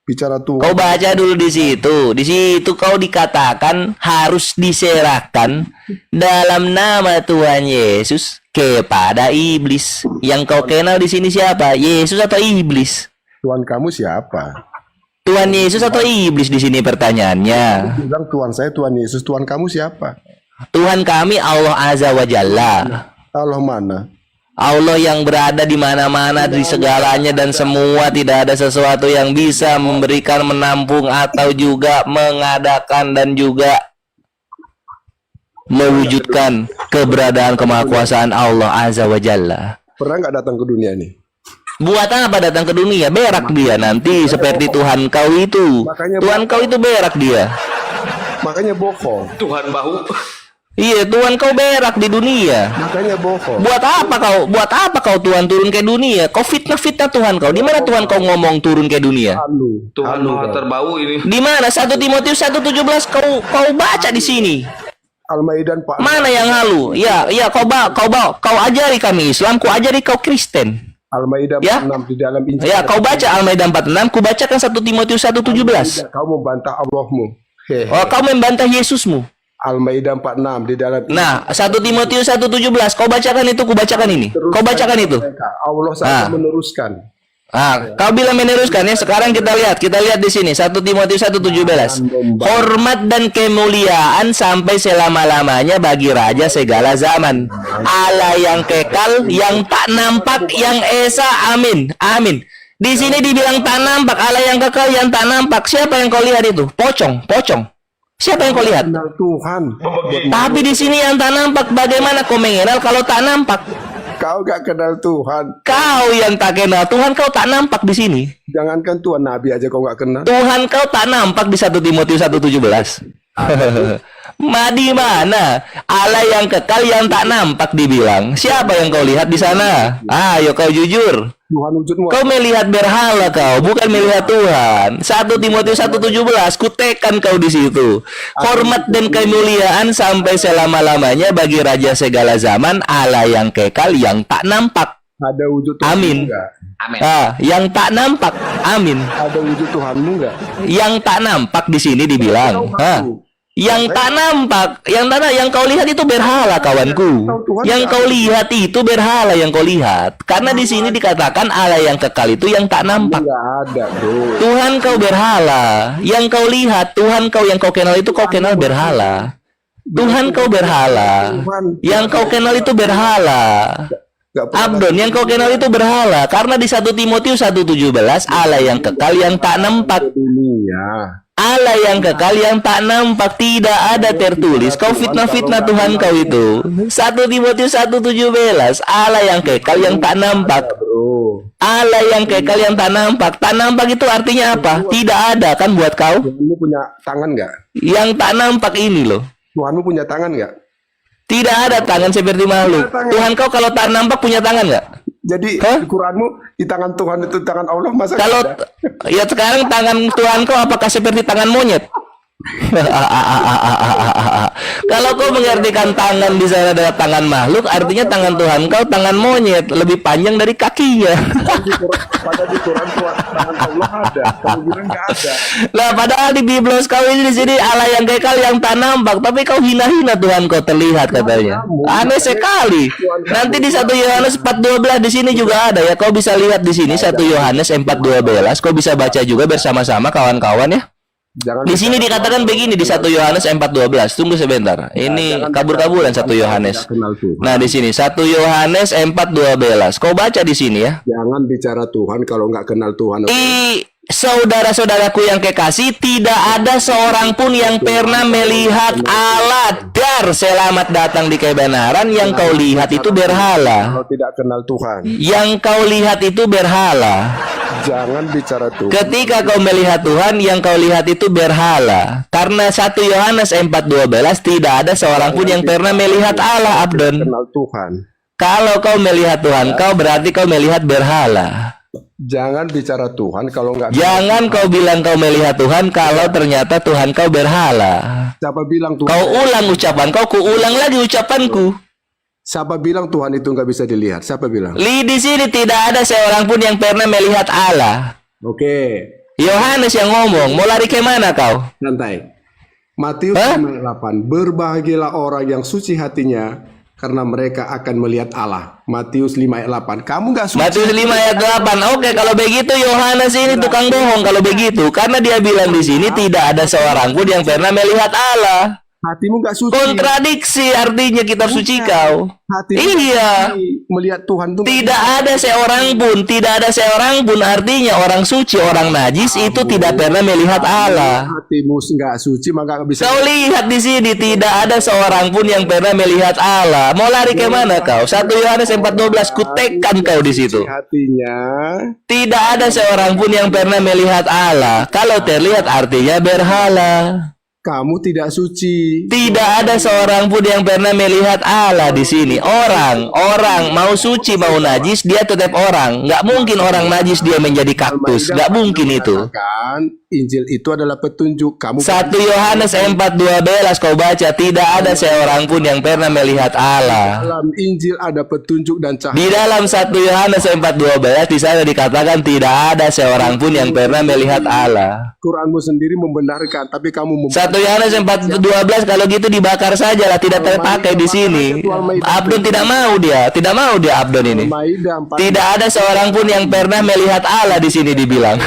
Bicara Tuhan. Kau baca dulu di situ. Di situ kau dikatakan harus diserahkan dalam nama Tuhan Yesus kepada iblis. Yang kau kenal di sini siapa? Yesus atau iblis? Tuhan kamu siapa? Tuhan Yesus atau iblis di sini pertanyaannya? Bilang Tuhan saya Tuhan Yesus. Tuhan kamu siapa? Tuhan kami Allah Azza wa Jalla. Allah mana? Allah yang berada di mana-mana, di segalanya dan semua, tidak ada sesuatu yang bisa memberikan, menampung atau juga mengadakan dan juga mewujudkan keberadaan kemahakuasaan Allah Azza wa Jalla. Pernah nggak datang ke dunia ini? Buat apa datang ke dunia? Berak dia nanti seperti Tuhan kau itu. Tuhan kau itu berak dia. Makanya bohong. Tuhan bau. Iya, Tuhan kau berak di dunia. Makanya bohong. Buat apa kau Tuhan turun ke dunia? Kau fitnah Tuhan kau. Di mana Tuhan kau ngomong turun ke dunia? Tuhan maha terbau ini. Di mana? 1 Timotius 1:17 kau baca di sini. Al-Maidan Pak. Mana yang halu? Ya, kau ajari kami Islam, ku ajari kau Kristen. Al-Maidah Ya? 46 di dalam Injil. Ya, kau baca Al-Maidah 46, ku bacakan 1 Timotius 1:17. Kau membantah Allahmu. Oh, kau membantah Yesusmu. Al-Maidah 46 di dalam Injil. Nah, 1 Timotius 1:17, kau bacakan itu, ku bacakan ini. Kau bacakan itu. Allah saja meneruskan. Kau bilang meneruskan ya. Sekarang kita lihat di sini 1 Timotius 1:17. Hormat dan kemuliaan sampai selama-lamanya bagi raja segala zaman. Allah yang kekal, yang tak nampak, yang esa. Amin. Amin. Di sini dibilang tak nampak, Allah yang kekal yang tak nampak. Siapa yang kau lihat itu? Pocong. Siapa yang kau lihat? Kenal Tuhan. Tapi di sini yang tak nampak, bagaimana kau mengenal kalau tak nampak? Kau gak kenal Tuhan. Kau yang tak kenal Tuhan, kau tak nampak di sini. Jangankan Tuhan Nabi aja kau gak kenal. Tuhan kau tak nampak di 1 Timotius 1:17. Di mana? Allah yang kekal yang tak nampak dibilang. Siapa yang kau lihat di sana? Ayo kau jujur. Tuhan wujudmu. Kau melihat berhala kau, bukan melihat Tuhan. 1 Timotius 1:17, kutekan kau di situ. Hormat dan kemuliaan sampai selama-lamanya bagi Raja segala zaman, Allah yang kekal yang tak nampak. Ada wujud Tuhan. Amin. Enggak? Amin. Yang tak nampak. Amin. Ada wujud Tuhanmu enggak? Yang tak nampak di sini dibilang. Yang tak nampak, yang kau lihat itu berhala, kawanku. Yang kau lihat itu berhala yang kau lihat. Karena di sini dikatakan Allah yang kekal itu yang tak nampak. Enggak ada, bro. Tuhan kau berhala. Yang kau lihat, Tuhan kau yang kau kenal itu kau kenal berhala. Tuhan kau berhala. Yang kau kenal itu berhala. Abdon, yang kau kenal itu berhala. Karena di 1 Timotius 1:17, Allah yang kekal yang tak nampak. Dunia. Allah yang kekal yang tak nampak, tidak ada tertulis. Kau fitnah-fitnah Tuhan kau itu. 1 Timotius 1:17, Allah yang kekal yang tak nampak. Allah yang kekal yang tak nampak. Tak nampak itu artinya apa? Tidak ada kan buat kau? Tuhanmu punya tangan enggak? Yang tak nampak ini loh. Tuhanmu punya tangan enggak? Tidak ada tangan seperti makhluk. Tuhan kau kalau tak nampak punya tangan nggak? Jadi Hah? di Quranmu di tangan Tuhan itu tangan Allah masa Kalau nggak ada? ya sekarang tangan Tuhan kau apakah seperti tangan monyet? Kalau kau mengartikan tangan di sana adalah tangan makhluk, artinya tangan Tuhan kau tangan monyet, lebih panjang dari kakinya. Pada di Quran tangan Allah ada, kamu bilang nggak ada. Lah padahal di Biblos kau ini di sini Allah yang kekal yang tak nampak, tapi kau hina-hina Tuhan kau terlihat katanya. Aneh sekali. Nanti di 1 Yohanes 4:12 di sini juga ada ya. Kau bisa lihat di sini 1 Yohanes 4:12. Kau bisa baca juga bersama-sama kawan-kawan ya. Jangan Di sini dikatakan begini di 1 Yohanes 4:12. Tunggu sebentar. Ini kabur-kaburan 1 Yohanes. kenal Tuhan. Nah, di sini 1 Yohanes 4:12. Kau baca di sini ya. Jangan bicara Tuhan kalau nggak kenal Tuhan. Saudara-saudaraku yang kekasih, tidak ada seorang pun yang pernah melihat Allah. Dar selamat datang di kebenaran. Yang kau lihat itu berhala. Kalau tidak kenal Tuhan, Yang kau lihat itu berhala. jangan bicara Tuhan. Ketika kau melihat Tuhan, yang kau lihat itu berhala. Karena 1 Yohanes 4:12, tidak ada seorang pun yang pernah melihat Allah, Abdon. Kenal Tuhan. Kalau kau melihat Tuhan, kau berarti kau melihat berhala. Jangan bicara Tuhan kalau nggak. Jangan kau bilang kau melihat Tuhan kalau ternyata Tuhan kau berhala. Siapa bilang Tuhan? Kau ulang ucapan kau, ku ulang lagi ucapanku. Siapa bilang Tuhan itu nggak bisa dilihat? Siapa bilang? Di sini tidak ada seorang pun yang pernah melihat Allah. Oke, Yohanes yang ngomong, mau lari ke mana kau? santai. Matius Hah? 5:8. Berbahagialah orang yang suci hatinya, karena mereka akan melihat Allah. Matius 5:8. Kamu nggak suci. Matius 5:8. Oke, kalau begitu Yohanes ini tukang bohong kalau begitu, karena dia bilang di sini tidak ada seorang pun yang pernah melihat Allah. Hatimu nggak suci. Kontradiksi artinya kitab suci kau. Hatimu Iya. melihat Tuhan tuh. Tidak ada seorang pun artinya orang suci, orang najis itu tidak pernah melihat Allah. Hatimu nggak suci maka nggak bisa. Kau lihat di sini tidak ada seorang pun yang pernah melihat Allah. Mau lari ke mana kau? 1 Yohanes 4:12, kutekan kau di situ. Hatinya. Tidak ada seorang pun yang pernah melihat Allah. Kalau terlihat artinya berhala. Kamu tidak suci. Tidak ada seorang pun yang pernah melihat Allah di sini. Orang mau suci mau najis dia tetap orang. Nggak mungkin orang najis dia menjadi kaktus. Nggak mungkin itu. Kan Injil itu adalah petunjuk. Kamu 1 Yohanes 4:12 kau baca, tidak ada seorang pun yang pernah melihat Allah. dalam Injil ada petunjuk dan cahaya. Di dalam 1 Yohanes 4:12 di sana dikatakan tidak ada seorang pun yang pernah melihat Allah. Quranmu sendiri membenarkan, tapi kamu 1 Yohanes 4:12 kalau gitu dibakar saja lah, tidak terpakai di sini. Abdon tidak mau dia Abdon ini. Maidah 4. Tidak ada seorang pun yang pernah melihat Allah di sini dibilang.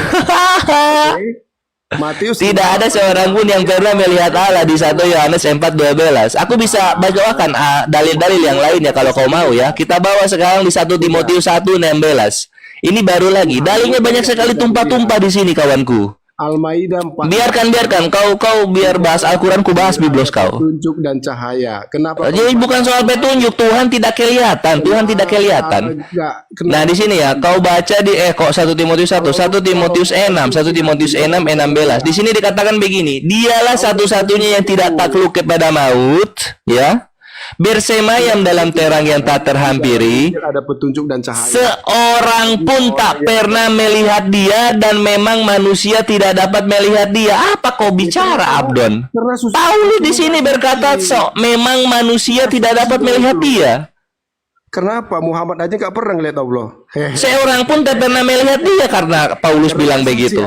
Matius Tidak ada seorang pun yang pernah melihat Allah di 1 Yohanes 4:12. Aku bisa bacakan dalil-dalil yang lainnya kalau kau mau ya. Kita bawa sekarang di 1 Timotius 1:16. Ini baru lagi. Dalilnya banyak sekali tumpah-tumpah di sini, kawanku. Al-Maidah 4. Biarkan kau biar bahas Al-Qur'an, ku bahas biblos kau. Petunjuk dan cahaya. Kenapa? Jadi bukan soal petunjuk, Tuhan tidak kelihatan, Tuhan tidak kelihatan. Nah, di sini ya, kau baca di kok 1 Timotius 1, 1 Timotius 6, 1 Timotius 6 16. Di sini dikatakan begini, dialah satu-satunya yang tidak takluk kepada maut, ya. Bersemayam dalam terang yang tak terhampiri. Ada petunjuk dan cahaya. Seorang pun tak pernah melihat dia, dan memang manusia tidak dapat melihat dia. Apa kau bicara, Abdon? Paulus di sini berkata, memang manusia tidak dapat melihat dia. Kenapa Muhammad aja gak pernah ngeliat Allah? Seorang pun tak pernah melihat dia, karena Paulus bilang begitu.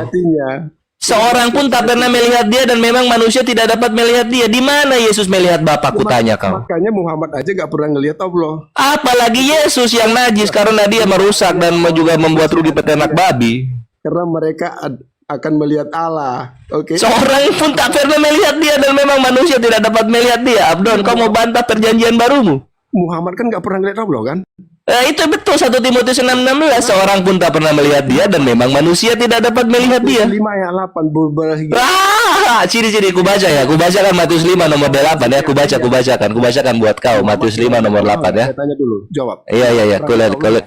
Seorang pun tak pernah melihat dia, dan memang manusia tidak dapat melihat dia. Di mana Yesus melihat Bapa? Kutanya kau. Makanya Muhammad aja gak pernah ngelihat Allah. Apalagi Yesus yang najis karena dia merusak dan juga membuat rugi peternak babi. Karena mereka akan melihat Allah. Oke. Seorang pun tak pernah melihat dia, dan memang manusia tidak dapat melihat dia. Abdon, kau mau bantah perjanjian barumu? Muhammad kan gak pernah ngelihat Allah kan? Itu betul, 1 Timotius 6:16. Seorang pun tak pernah melihat dia, dan memang manusia tidak dapat melihat dia. 5 ayat 8 berbagi. Ciri-ciri ku baca ya. Ku bacakan Matius 5 nomor 8 ya. Ku bacakan buat kau Matius 5 nomor 8 ya. Saya tanya dulu, jawab. Iya.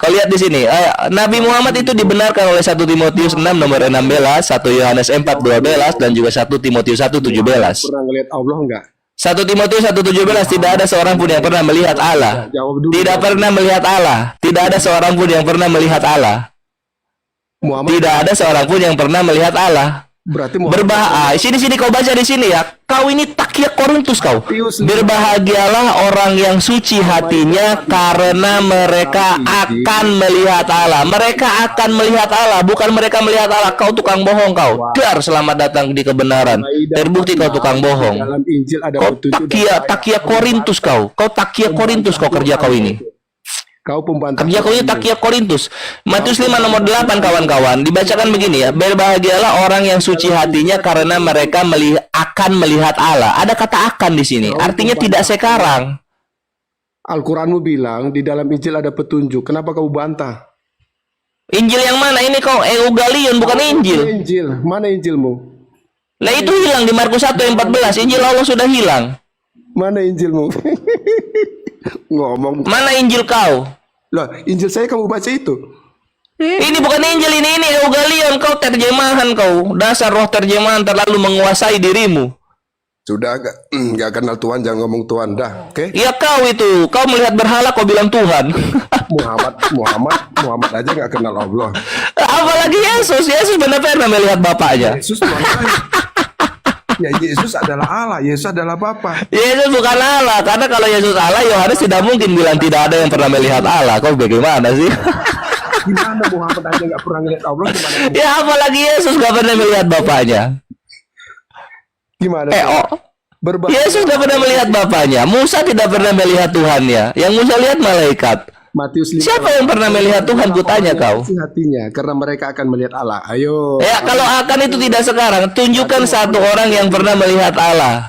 Kau lihat di sini. Nabi Muhammad itu dibenarkan oleh 1 Timotius 6 nomor 16, 1 Yohanes 4:12, dan juga 1 Timotius 1:17. Pernah ngelihat Allah enggak? 1 Timotius 1:17, tidak ada seorang pun yang pernah melihat Allah. Tidak pernah melihat Allah. Tidak ada seorang pun yang pernah melihat Allah. Tidak ada seorang pun yang pernah melihat Allah. Berarti sini kau baca di sini ya. Kau ini takyat Korintus kau. Berbahagialah orang yang suci hatinya, karena mereka akan melihat Allah. Mereka akan melihat Allah, bukan mereka melihat Allah. Kau tukang bohong kau. Dar, selamat datang di kebenaran. Terbukti kau tukang bohong. Dalam Injil ada Kau takyat Korintus kau. Kau takyat Korintus kau, kerja kau ini. Kau pembantah. Kerja kau ini takyat Korintus. Matius 5 nomor 8 kawan-kawan. Dibacakan begini ya. Berbahagialah orang yang suci hatinya, karena mereka akan melihat Allah. Ada kata akan di sini. Artinya tidak sekarang. Al-Quranmu bilang di dalam Injil ada petunjuk. Kenapa kau bantah? Injil yang mana? Ini kau Eugalion, bukan Injil. Injil. Mana Injilmu? Lah itu hilang di Markus 1:14. Injil Allah sudah hilang. Mana Injilmu? Ngomong. Mana Injil kau? Loh, Injil saya kamu baca itu. Ini bukan Injil, ini Eugalion. Kau terjemahan kau. Dasar roh terjemahan terlalu menguasai dirimu. Sudah gak kenal Tuhan, jangan ngomong Tuhan dah, oke? Ya kau itu, kau melihat berhala kau bilang Tuhan. Muhammad aja gak kenal Allah. Apalagi Yesus benar-benar melihat bapaknya. Yesus mana? Ya Yesus adalah Allah, Yesus adalah Bapa. Yesus bukan Allah, karena kalau Yesus Allah, Yohanes tidak mungkin bilang tidak ada yang pernah melihat Allah. Kau bagaimana sih? Gimana Muhammad aja gak pernah melihat Allah? Gimana? Ya apalagi Yesus gak pernah melihat bapaknya. Gimana? Yesus gak pernah melihat bapaknya. Musa tidak pernah melihat Tuhannya. Yang Musa lihat malaikat. Matius 5. Siapa yang pernah melihat Tuhan? Kutanya kau. Hatinya, karena mereka akan melihat Allah. Ayo. Ya kalau akan itu tidak sekarang. Tunjukkan satu orang yang pernah melihat Allah.